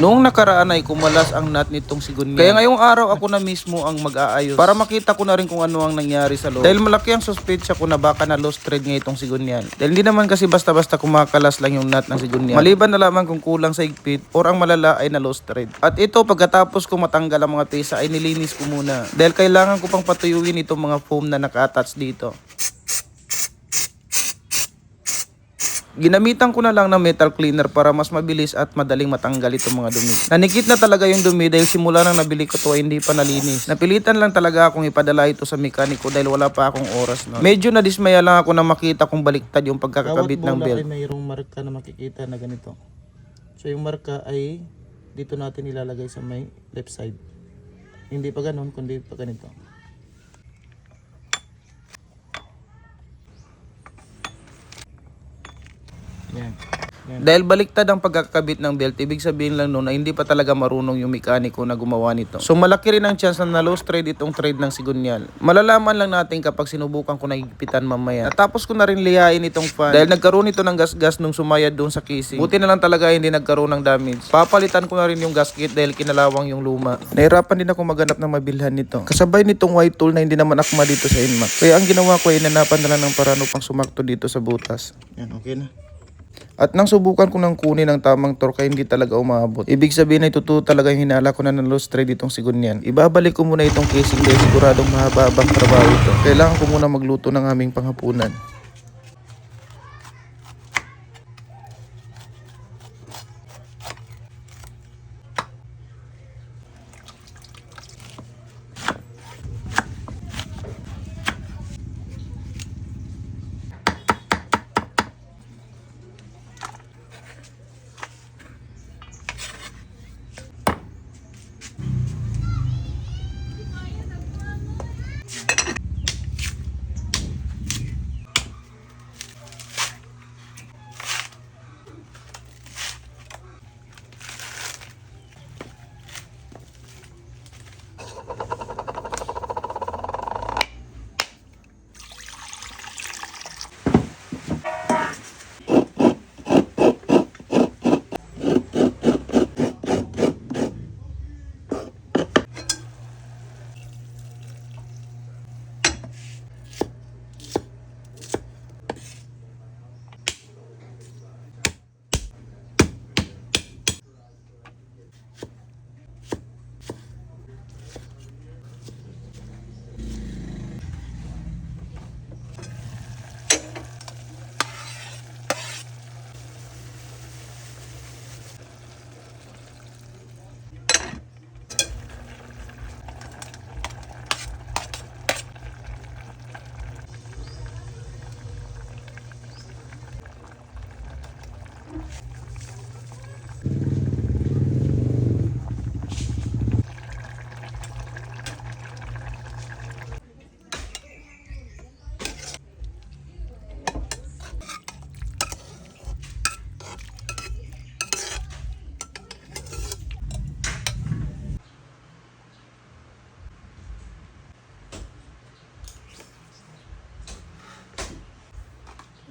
Noong nakaraan ay kumalas ang nut nitong sigunyan. Kaya ngayong araw ako na mismo ang mag-aayos para makita ko na rin kung ano ang nangyari sa loob. Dahil malaki ang suspetsya ko na baka na lost thread nga itong sigunyan. Dahil hindi naman kasi basta-basta kumakalas lang yung nut ng sigunyan. Maliban na lamang kung kulang sa higpit or ang malala ay na lost thread. At ito pagkatapos ko matanggal ang mga pesa ay nilinis ko muna. Dahil kailangan ko pang patuyuin itong mga foam na naka-attach dito. Ginamitan ko na lang ng metal cleaner para mas mabilis at madaling matanggal itong mga dumi. Nanikit na talaga yung dumi dahil simula nang nabili ko to ay hindi pa nalinis. Napilitan lang talaga akong ipadala ito sa mekaniko dahil wala pa akong oras na. Medyo nadismaya lang ako na makita kung baliktad yung pagkakakabit ng belt. Bawat bola ay mayroong marka na makikita na ganito. So yung marka ay dito natin ilalagay sa may left side. Hindi pa ganun, kundi pa ganito. Yan. Dahil baliktad ang pagkakabit ng belt, ibig sabihin lang noon na hindi pa talaga marunong yung mekaniko na gumawa nito. So malaki rin ang chance na na-lost thread itong thread ng sigunyal. Malalaman lang natin kapag sinubukan ko na higpitan mamaya. Natapos ko na rin lihain itong fan dahil nagkaroon ito ng gas-gas nung sumayad doon sa casing. Buti na lang talaga hindi nagkaroon ng damage. Papalitan ko na rin yung gasket dahil kinalawang yung luma. Nahirapan din ako maghanap ng mabilhan nito. Kasabay nitong white tool na hindi naman akma dito sa Inmac. Kaya ang ginawa ko ay inanapan na lang ng paraan upang sumakto dito sa butas. Yan, okay na. At nang subukan ko ng kunin ng tamang torque hindi talaga umabot. Ibig sabihin ay totoo talaga yung hinala ko na ng lost thread itong sigunyan. Ibabalik ko muna itong casing dahil siguradong mahaba-habang trabaho ito. Kailangan ko muna magluto ng aming panghapunan.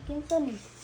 Kinsa ni?